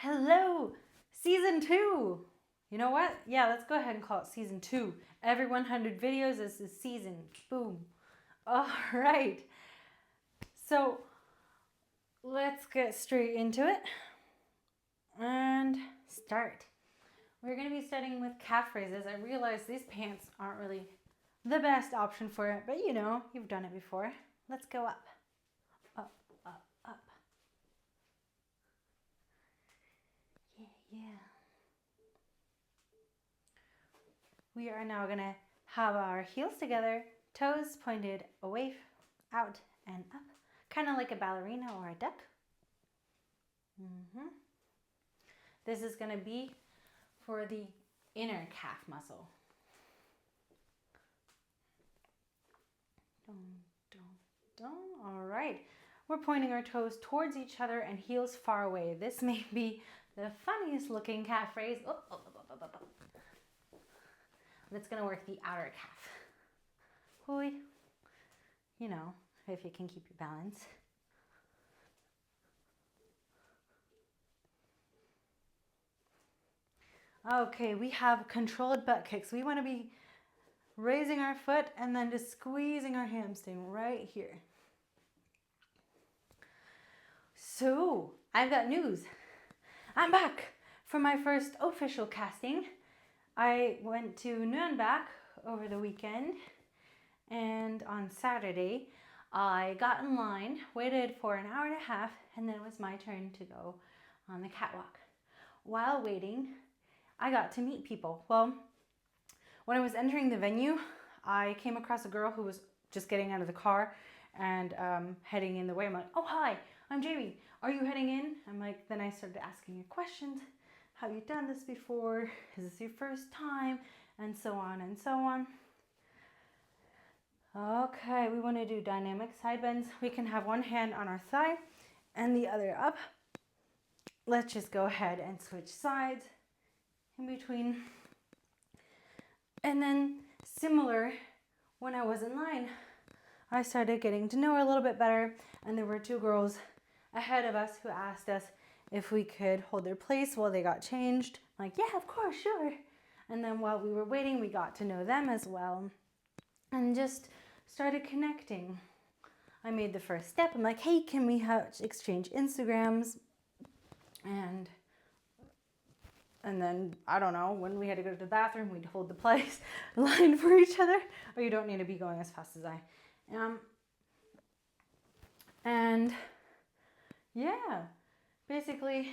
Hello, season 2. You know what? Yeah, let's go ahead and call it season 2. Every 100 videos is the season. Boom. All right. So let's get straight into it and start. We're going to be starting with calf raises. I realize these pants aren't really the best option for it, but you know, you've done it before. Let's go up, up, up, up. Yeah. We are now going to have our heels together, toes pointed away, out, and up, kind of like a ballerina or a duck. This is going to be for the inner calf muscle. All right. We're pointing our toes towards each other and heels far away. This may be the funniest looking calf raise. But it's going to work the outer calf. Hoi. You know, if you can keep your balance. Okay, we have controlled butt kicks. We want to be raising our foot and then just squeezing our hamstring right here. So, I've got news. I'm back for my first official casting. I went to Nuremberg over the weekend, and on Saturday, I got in line, waited for an hour and a half, and then it was my turn to go on the catwalk. While waiting, I got to meet people. Well, when I was entering the venue, I came across a girl who was just getting out of the car and heading in the way. I'm like, oh, hi, I'm Jamie. Are you heading in? I'm like, then I started asking her questions. Have you done this before? Is this your first time? And so on and so on. Okay, we want to do dynamic side bends. We can have one hand on our thigh and the other up. Let's just go ahead and switch sides in between. And then similar, when I was in line, I started getting to know her a little bit better, and there were two girls ahead of us who asked us if we could hold their place while they got changed. I'm like, yeah, of course, sure. And then while we were waiting, we got to know them as well and just started connecting. I made the first step. I'm like, hey, can we exchange Instagrams? And then, I don't know, when we had to go to the bathroom, we'd hold the place line for each other. Or you don't need to be going as fast as I am. And yeah, basically,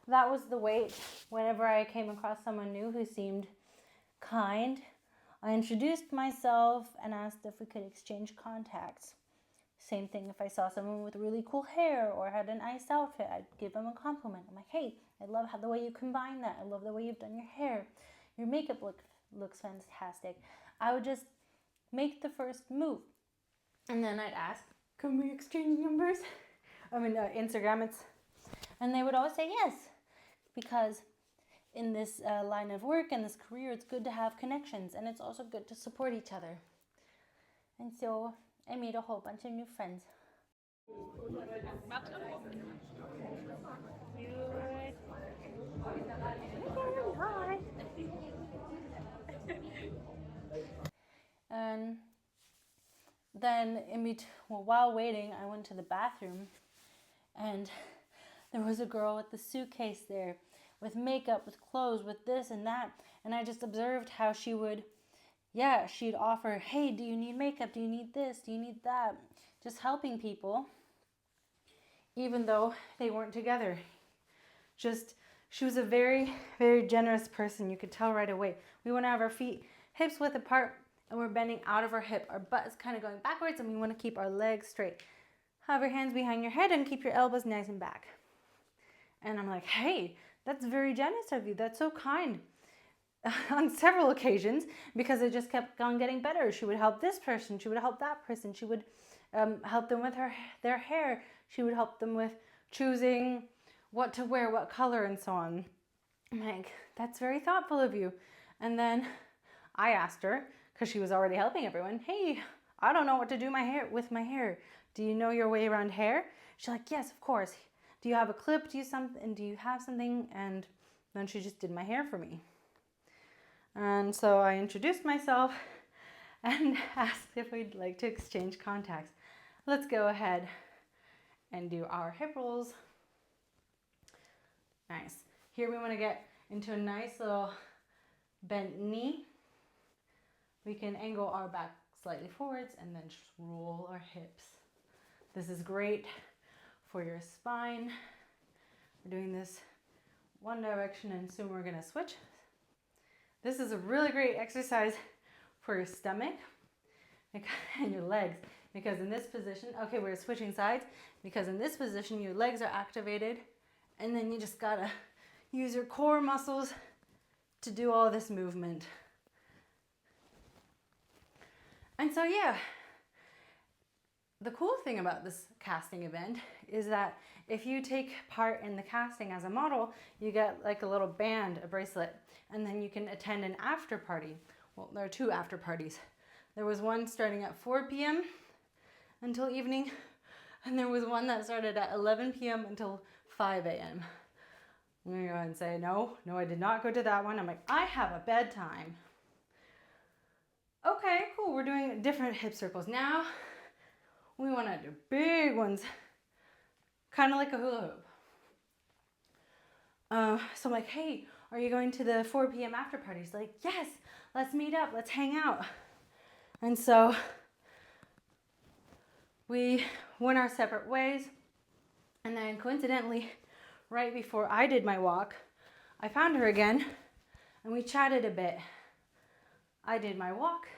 that was the wait. Whenever I came across someone new who seemed kind, I introduced myself and asked if we could exchange contacts. Same thing if I saw someone with really cool hair or had a nice outfit, I'd give them a compliment. I'm like, hey, I love the way you combine that. I love the way you've done your hair. Your makeup looks fantastic. I would just make the first move. And then I'd ask, can we exchange numbers? Instagram. And they would always say yes. Because in this line of work and this career, it's good to have connections. And it's also good to support each other. And so I made a whole bunch of new friends. Hi. And then while waiting, I went to the bathroom, and there was a girl with the suitcase there, with makeup, with clothes, with this and that, and I just observed how she'd offer, hey, do you need makeup? Do you need this? Do you need that? Just helping people, even though they weren't together. She was a very, very generous person. You could tell right away. We want to have our feet hips width apart, and we're bending out of our hip. Our butt is kind of going backwards, and we want to keep our legs straight. Have your hands behind your head and keep your elbows nice and back. And I'm like, hey, that's very generous of you. That's so kind. On several occasions, because it just kept on getting better. She would help this person. She would help that person. She would help them with their hair. She would help them with choosing what to wear, what color, and so on. I'm like, that's very thoughtful of you. And then I asked her, because she was already helping everyone, hey, I don't know what to do with my hair. Do you know your way around hair? She's like, yes, of course. do you have a clip? Do you have something? And then she just did my hair for me. And so I introduced myself and asked if we'd like to exchange contacts. Let's go ahead and do our hip rolls. Nice. Here we want to get into a nice little bent knee. We can angle our back slightly forwards and then just roll our hips. This is great for your spine. We're doing this one direction and soon we're gonna switch. This is a really great exercise for your stomach and your legs, because in this position, okay, we're switching sides, because in this position your legs are activated and then you just gotta use your core muscles to do all this movement. And so yeah, the cool thing about this casting event is that if you take part in the casting as a model, you get like a little band, a bracelet, and then you can attend an after party. Well, there are 2 after parties. There was one starting at 4 p.m. until evening, and there was one that started at 11 p.m. until 5 a.m. I'm gonna go ahead and say, no, I did not go to that one. I'm like, I have a bedtime. Okay, cool, we're doing different hip circles. Now, we wanna do big ones, kind of like a hula hoop. So I'm like, hey, are you going to the 4 p.m. after party? He's like, yes, let's meet up, let's hang out. And so we went our separate ways. And then coincidentally, right before I did my walk, I found her again and we chatted a bit. I did my walk.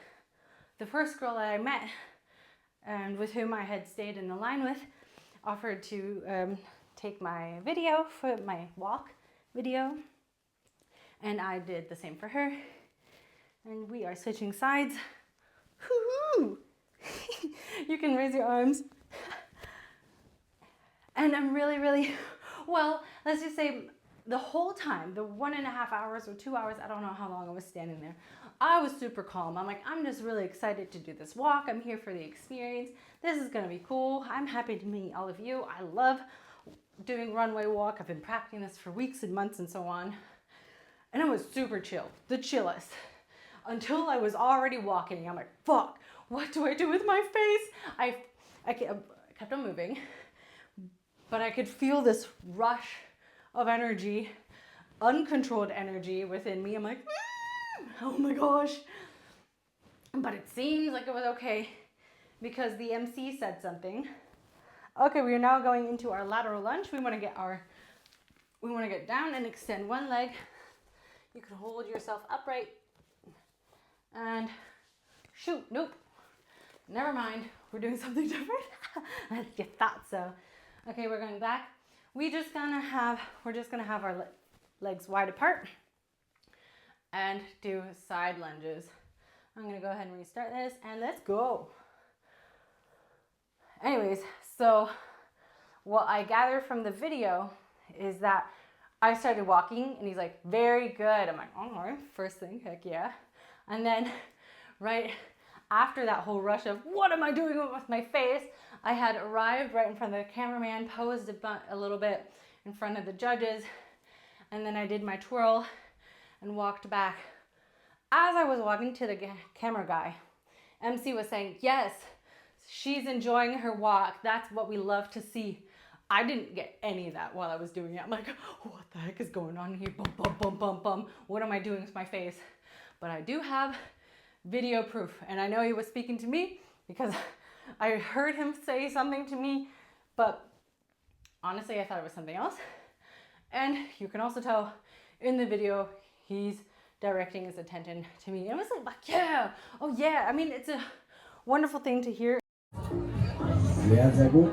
The first girl that I met and with whom I had stayed in the line with offered to take my video for my walk video. And I did the same for her. And we are switching sides. Hoo-hoo! You can raise your arms. And I'm really, well, let's just say the whole time, the 1.5 hours or 2 hours, I don't know how long I was standing there, I was super calm. I'm like, I'm just really excited to do this walk. I'm here for the experience. This is gonna be cool. I'm happy to meet all of you. I love doing runway walk. I've been practicing this for weeks and months and so on. And I was super chill, the chillest, until I was already walking. I'm like, fuck, what do I do with my face? I kept on moving, but I could feel this rush of energy, uncontrolled energy within me. I'm like, oh my gosh. But it seems like it was okay because the MC said something. Okay, we are now going into our lateral lunge. We want to get down and extend one leg. You can hold yourself upright and shoot. Nope. Never mind. We're doing something different. You thought so. Okay, we're going back. We're just gonna have our legs wide apart and do side lunges. I'm gonna go ahead and restart this and let's go. Anyways, so what I gathered from the video is that I started walking and he's like, very good. I'm like, all right, first thing, heck yeah. And then right after that whole rush of what am I doing with my face, I had arrived right in front of the cameraman, posed a little bit in front of the judges, and then I did my twirl and walked back. As I was walking to the camera guy, MC was saying, yes, she's enjoying her walk. That's what we love to see. I didn't get any of that while I was doing it. I'm like, what the heck is going on here? Bum, bum, bum, bum, bum. What am I doing with my face? But I do have video proof. And I know he was speaking to me because I heard him say something to me, but honestly, I thought it was something else. And you can also tell in the video, he's directing his attention to me. And I was like, yeah, oh yeah. I mean, it's a wonderful thing to hear. Sehr, sehr gut.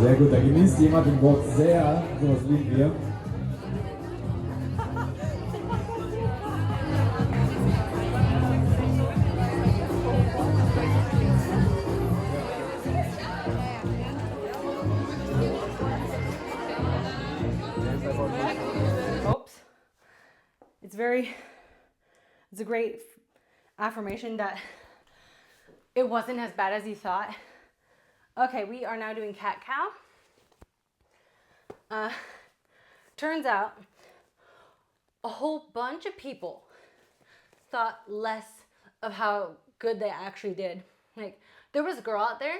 Sehr gut, da genießt jemand den Wort sehr, sowas lieben wir. Oops. a great affirmation that it wasn't as bad as you thought. Okay, we are now doing cat cow. Turns out a whole bunch of people thought less of how good they actually did. Like, there was a girl out there,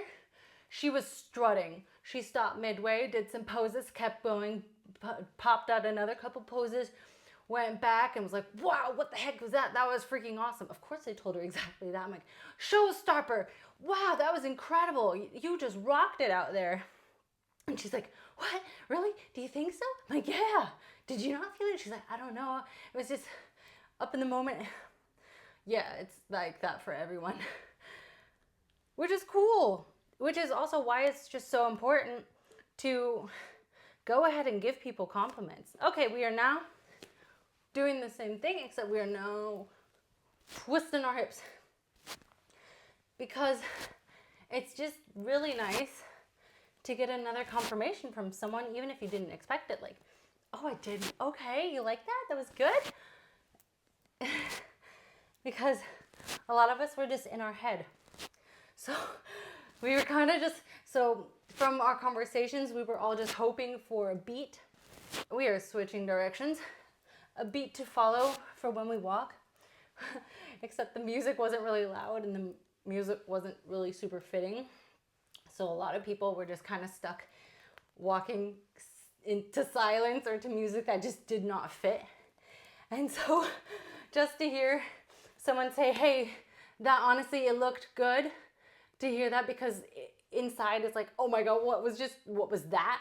she was strutting. She stopped midway, did some poses, kept going, popped out another couple poses, went back and was like, wow, what the heck was that? That was freaking awesome. Of course I told her exactly that. I'm like, showstopper, wow, that was incredible. You just rocked it out there. And she's like, what? Really? Do you think so? I'm like, yeah. Did you not feel it? She's like, I don't know. It was just up in the moment. Yeah, it's like that for everyone. Which is cool. Which is also why it's just so important to go ahead and give people compliments. Okay, we are now doing the same thing, except we are now twisting our hips. Because it's just really nice to get another confirmation from someone, even if you didn't expect it. Like, oh, I did. Okay, you like that? That was good. Because a lot of us were just in our head. So we were kind of just, so from our conversations, we were all just hoping for a beat. We are switching directions. A beat to follow for when we walk. Except the music wasn't really loud and the music wasn't really super fitting. So a lot of people were just kind of stuck walking into silence or to music that just did not fit. And so just to hear someone say, hey, that honestly, it looked good, to hear that, because inside it's like, oh my God, what was that?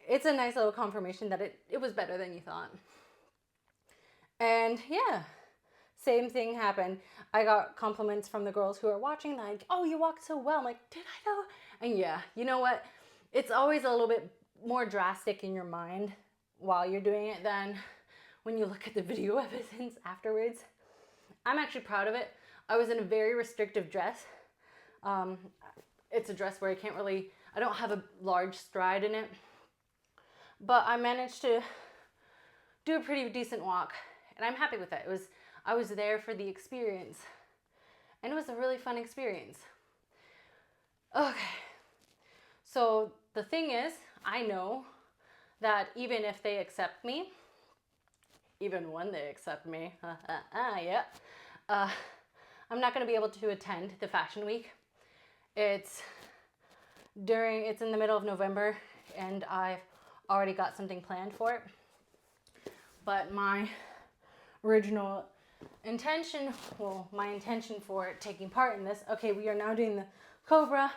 It's a nice little confirmation that it was better than you thought. And yeah, same thing happened. I got compliments from the girls who are watching, like, oh, you walked so well. I'm like, did I know? And yeah, you know what? It's always a little bit more drastic in your mind while you're doing it than when you look at the video evidence afterwards. I'm actually proud of it. I was in a very restrictive dress. It's a dress where I don't have a large stride in it, but I managed to do a pretty decent walk, and I'm happy with it. I was there for the experience, and it was a really fun experience. Okay, so the thing is, I know that even if they accept me, even when they accept me, yeah, I'm not going to be able to attend the Fashion Week. It's in the middle of November, and I've already got something planned for it. But my original intention, my intention for taking part in this, okay, we are now doing the Cobra.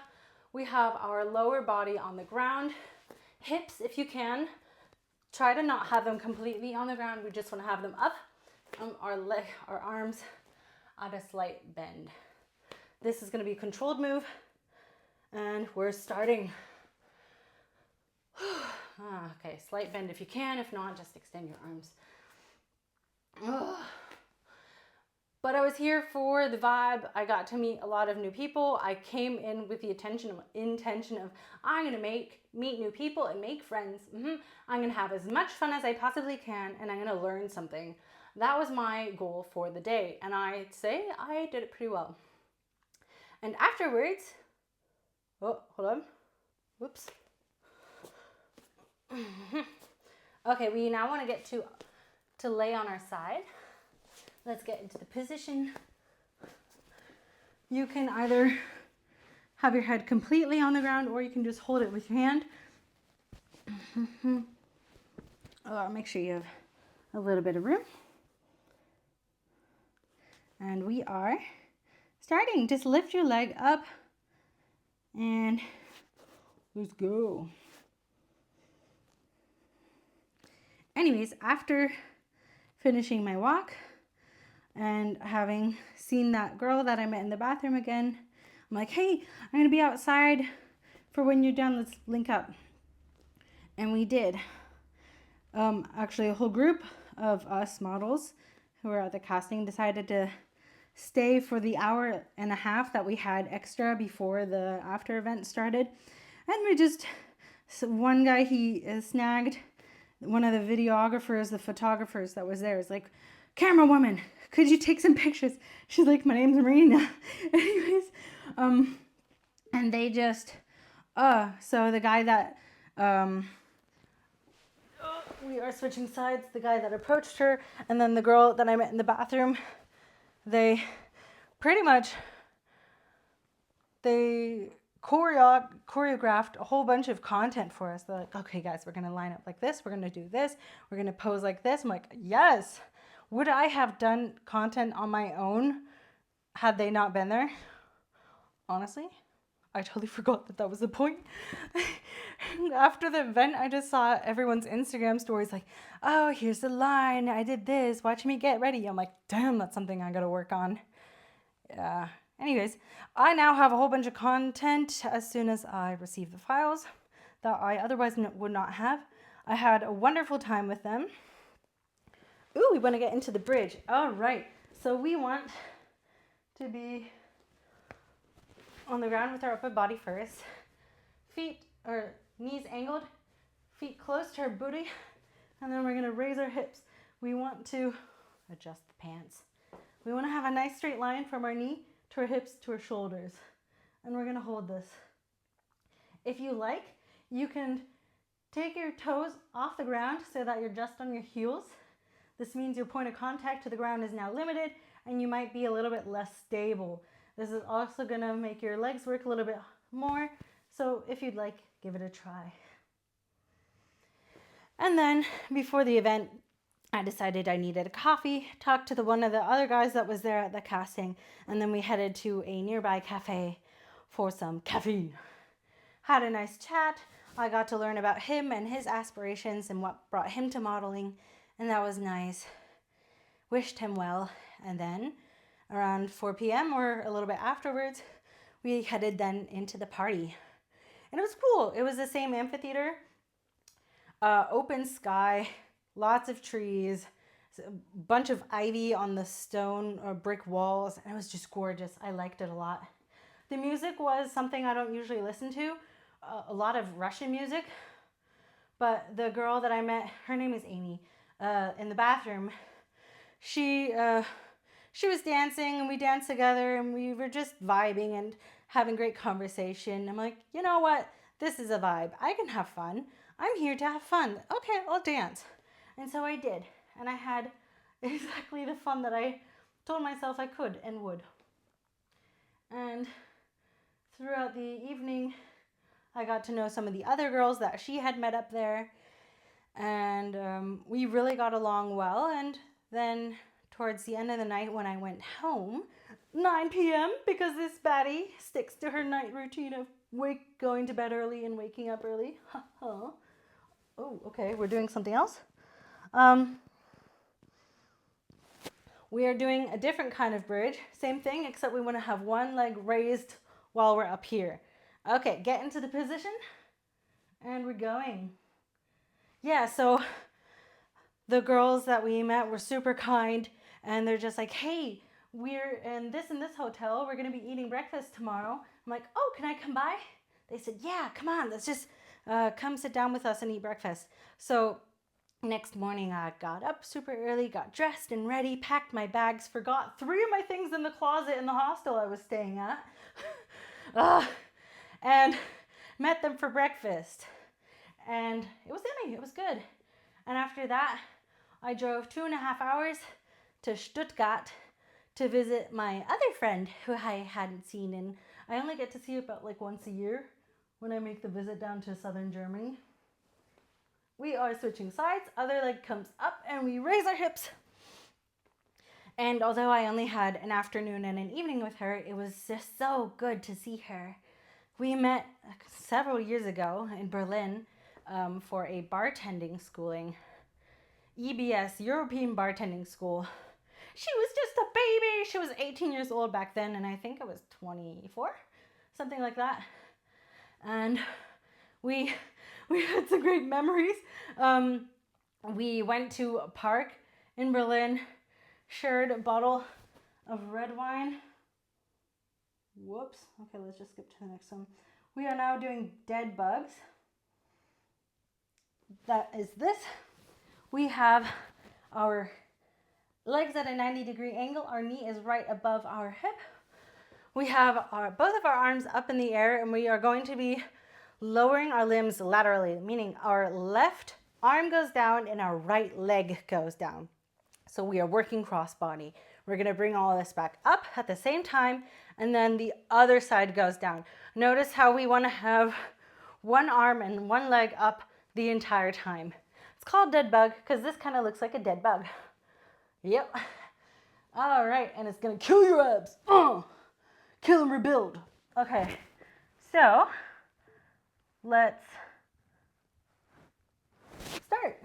We have our lower body on the ground, hips if you can. Try to not have them completely on the ground. We just want to have them up. Our arms at a slight bend. This is going to be a controlled move, and we're starting. Okay, slight bend if you can. If not, just extend your arms. But I was here for the vibe. I got to meet a lot of new people. I came in with the intention of I'm gonna meet new people and make friends. I'm gonna have as much fun as I possibly can, and I'm gonna learn something. That was my goal for the day, and I'd say I did it pretty well. And afterwards, oh, hold on, whoops. Okay, we now want to get to lay on our side. Let's get into the position. You can either have your head completely on the ground, or you can just hold it with your hand. Make sure you have a little bit of room. And we are starting. Just lift your leg up and let's go. Anyways, after finishing my walk and having seen that girl that I met in the bathroom again, I'm like, hey, I'm going to be outside for when you're done. Let's link up. And we did. Actually, a whole group of us models who were at the casting decided to stay for the hour and a half that we had extra before the after event started. And we just, so one guy, he snagged one of the videographers, the photographers that was there is like, camera woman, could you take some pictures? She's like, my name's Marina. Anyways, and they just, so the guy that, we are switching sides, the guy that approached her, and then the girl that I met in the bathroom, they pretty much, they choreographed a whole bunch of content for us. They're like, okay guys, we're gonna line up like this, we're gonna do this, we're gonna pose like this. I'm like, yes. Would I have done content on my own had they not been there? Honestly, I totally forgot that that was the point. After the event, I just saw everyone's Instagram stories like, oh, here's the line, I did this, watch me get ready. I'm like, damn, that's something I gotta work on. Yeah. Anyways, I now have a whole bunch of content as soon as I receive the files that I otherwise would not have. I had a wonderful time with them. Ooh, we want to get into the bridge. All right. So we want to be on the ground with our upper body first. Feet or knees angled, feet close to our booty, and then we're going to raise our hips. We want to adjust the pants. We want to have a nice straight line from our knee to our hips to our shoulders. And we're going to hold this. If you like, you can take your toes off the ground so that you're just on your heels. This means your point of contact to the ground is now limited and you might be a little bit less stable. This is also going to make your legs work a little bit more. So if you'd like, give it a try. And then before the event, I decided I needed a coffee, talked to one of the other guys that was there at the casting, and then we headed to a nearby cafe for some caffeine. Had a nice chat. I got to learn about him and his aspirations and what brought him to modeling, and that was nice. Wished him well, and then around 4 p.m. or a little bit afterwards, we headed then into the party. And it was cool. It was the same amphitheater, open sky, lots of trees, a bunch of ivy on the stone or brick walls, and it was just gorgeous. I liked it a lot. The music was something I don't usually listen to, a lot of Russian music, but the girl that I met, her name is Amy, in the bathroom, she was dancing and we danced together and we were just vibing and having great conversation. I'm like, you know what? This is a vibe. I can have fun. I'm here to have fun. Okay, I'll dance. And so I did. And I had exactly the fun that I told myself I could and would. And throughout the evening, I got to know some of the other girls that she had met up there. And we really got along well. And then towards the end of the night when I went home, 9 p.m., because this baddie sticks to her night routine of going to bed early and waking up early. Oh, okay, we're doing something else. We are doing a different kind of bridge. Same thing, except we want to have one leg raised while we're up here. Okay, get into the position. And we're going. Yeah, so the girls that we met were super kind. And they're just like, hey, we're in this and this hotel. We're going to be eating breakfast tomorrow. I'm like, oh, can I come by? They said, yeah, come on. Let's just come sit down with us and eat breakfast. So next morning, I got up super early, got dressed and ready, packed my bags, forgot 3 of my things in the closet in the hostel I was staying at, and met them for breakfast. And it was yummy. It was good. And after that, I drove 2.5 hours to Stuttgart to visit my other friend who I hadn't seen in. I only get to see her about like once a year when I make the visit down to southern Germany. We are switching sides. Other leg comes up and we raise our hips. And although I only had an afternoon and an evening with her, it was just so good to see her. We met several years ago in Berlin for a bartending schooling. EBS, European Bartending School. She was just a baby. She was 18 years old back then, and I think I was 24, something like that. And we had some great memories. We went to a park in Berlin, shared a bottle of red wine. Whoops. Okay, let's just skip to the next one. We are now doing dead bugs. That is this. we have our legs at a 90-degree angle. Our knee is right above our hip. We have both of our arms up in the air, and we are going to be lowering our limbs laterally, meaning our left arm goes down and our right leg goes down. So we are working cross body. We're going to bring all this back up at the same time, and then the other side goes down. Notice how we want to have one arm and one leg up the entire time. It's called dead bug because this kind of looks like a dead bug. Yep. All right, and it's going to kill your abs. Kill and rebuild. Okay, so let's start.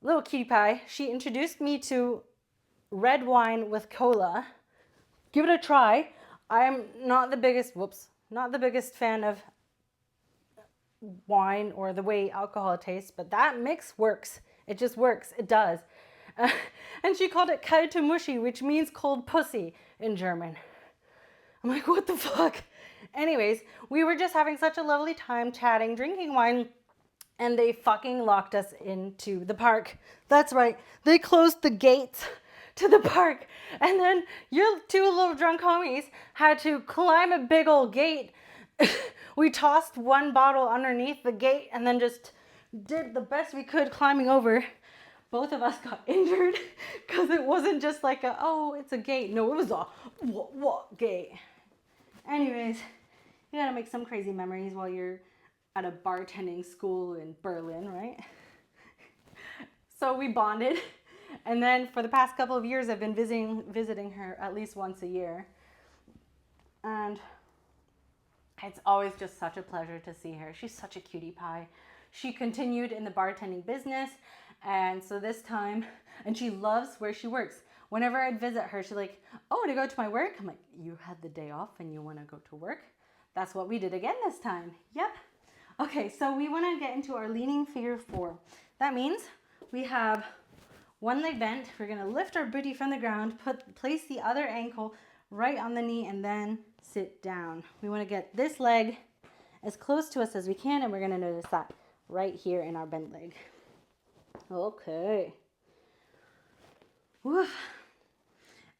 Little cutie pie, she introduced me to red wine with cola. Give it a try. I'm not the biggest fan of wine or the way alcohol tastes, but that mix works. It just works. It does. And she called it kalte Muschi, which means cold pussy in German. I'm like, what the fuck? Anyways, we were just having such a lovely time chatting, drinking wine, and they fucking locked us into the park. That's right. They closed the gates to the park. And then your two little drunk homies had to climb a big old gate. We tossed one bottle underneath the gate and then just did the best we could climbing over. Both of us got injured because it wasn't just like it's a gate. No, it was a what gate. Anyways, you gotta make some crazy memories while you're at a bartending school in Berlin, right? So we bonded. And then for the past couple of years, I've been visiting her at least once a year. And it's always just such a pleasure to see her. She's such a cutie pie. She continued in the bartending business. And so this time, and she loves where she works. Whenever I'd visit her, she's like, oh, to go to my work? I'm like, you had the day off and you want to go to work? That's what we did again this time. Yep. Okay, so we want to get into our leaning figure 4. That means we have one leg bent. We're going to lift our booty from the ground, place the other ankle right on the knee, and then sit down. We want to get this leg as close to us as we can, and we're going to notice that right here in our bent leg. Okay. Woof.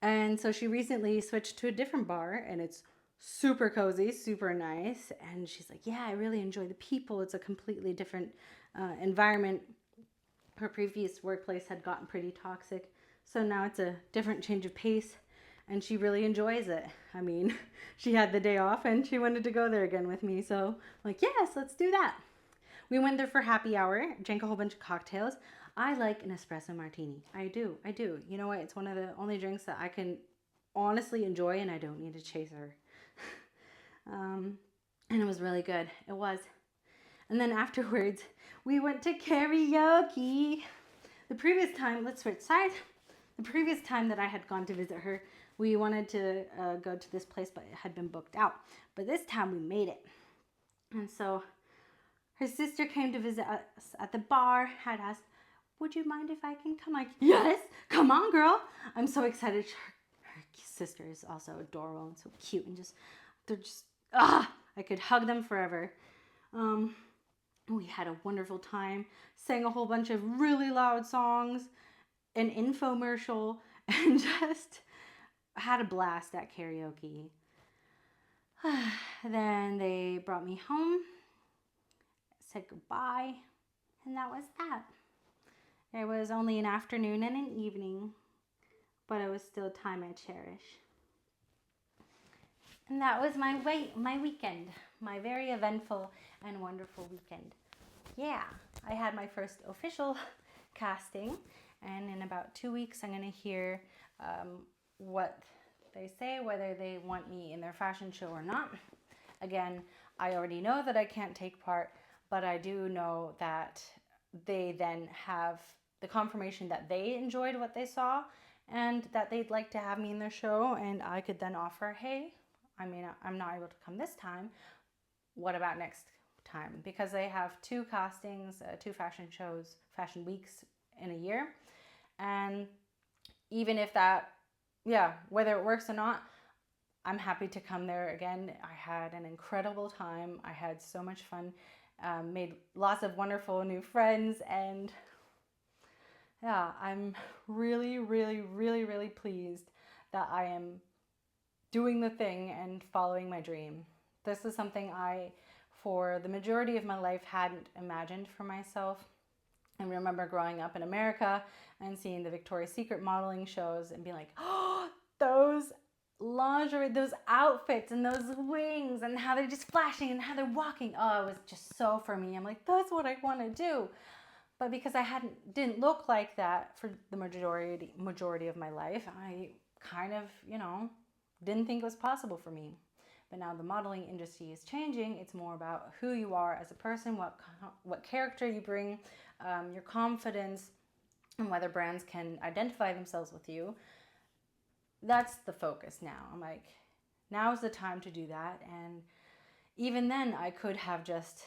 And so she recently switched to a different bar, and it's super cozy, super nice. And she's like, yeah, I really enjoy the people. It's a completely different environment. Her previous workplace had gotten pretty toxic. So now it's a different change of pace, and she really enjoys it. I mean, she had the day off and she wanted to go there again with me. So I'm like, yes, let's do that. We went there for happy hour, drank a whole bunch of cocktails. I like an espresso martini. I do. You know what? It's one of the only drinks that I can honestly enjoy, and I don't need a chaser. And it was really good. It was. And then afterwards, we went to karaoke. The previous time, let's switch sides. The previous time that I had gone to visit her, we wanted to go to this place, but it had been booked out. But this time we made it. And so her sister came to visit us at the bar, had asked, would you mind if I can come? Like, yes, come on, girl. I'm so excited. Her sister is also adorable and so cute, and I could hug them forever. We had a wonderful time, sang a whole bunch of really loud songs, an infomercial, and just had a blast at karaoke. Then they brought me home, said goodbye, and that was that. It was only an afternoon and an evening, but it was still time I cherish. And that was my weekend, my very eventful and wonderful weekend. Yeah, I had my first official casting, and in about 2 weeks I'm going to hear what they say, whether they want me in their fashion show or not. Again, I already know that I can't take part, but I do know that they then have the confirmation that they enjoyed what they saw and that they'd like to have me in their show, and I could then offer, hey, I mean, I'm not able to come this time. What about next time? Because they have 2 castings, 2 fashion shows, fashion weeks in a year. And even if that, whether it works or not, I'm happy to come there again. I had an incredible time. I had so much fun made lots of wonderful new friends, and yeah, I'm really, really, really, really pleased that I am doing the thing and following my dream. This is something I, for the majority of my life, hadn't imagined for myself. I remember growing up in America and seeing the Victoria's Secret modeling shows and being like, oh, those lingerie, those outfits and those wings and how they're just flashing and how they're walking. Oh, it was just so for me. I'm like, that's what I want to do. But because I didn't look like that for the majority of my life, I kind of, didn't think it was possible for me. But now the modeling industry is changing. It's more about who you are as a person, what character you bring, your confidence, and whether brands can identify themselves with you. That's the focus now. I'm like, now's the time to do that. And even then, I could have just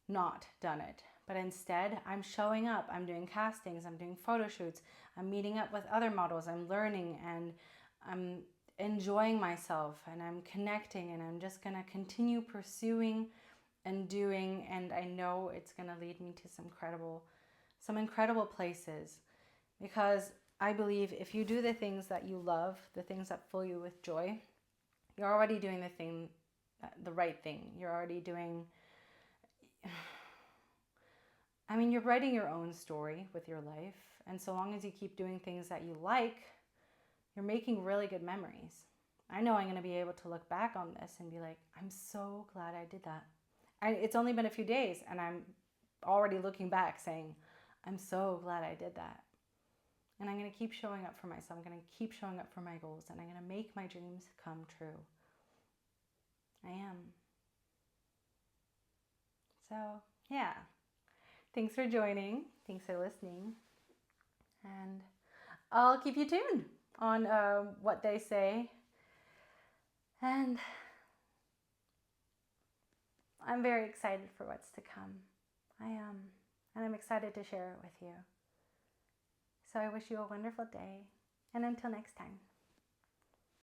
not done it. But instead, I'm showing up. I'm doing castings. I'm doing photo shoots. I'm meeting up with other models. I'm learning and I'm enjoying myself and I'm connecting, and I'm just going to continue pursuing and doing, and I know it's going to lead me to some incredible places, because I believe if you do the things that you love, the things that fill you with joy, you're already doing the right thing. You're already doing, you're writing your own story with your life, and so long as you keep doing things that you like, you're making really good memories. I know I'm going to be able to look back on this and be like, I'm so glad I did that. It's only been a few days and I'm already looking back saying, I'm so glad I did that. And I'm going to keep showing up for myself. I'm going to keep showing up for my goals, and I'm going to make my dreams come true. I am. So, yeah. Thanks for joining. Thanks for listening. And I'll keep you tuned on what they say. And I'm very excited for what's to come. I am. And I'm excited to share it with you. So I wish you a wonderful day. And until next time.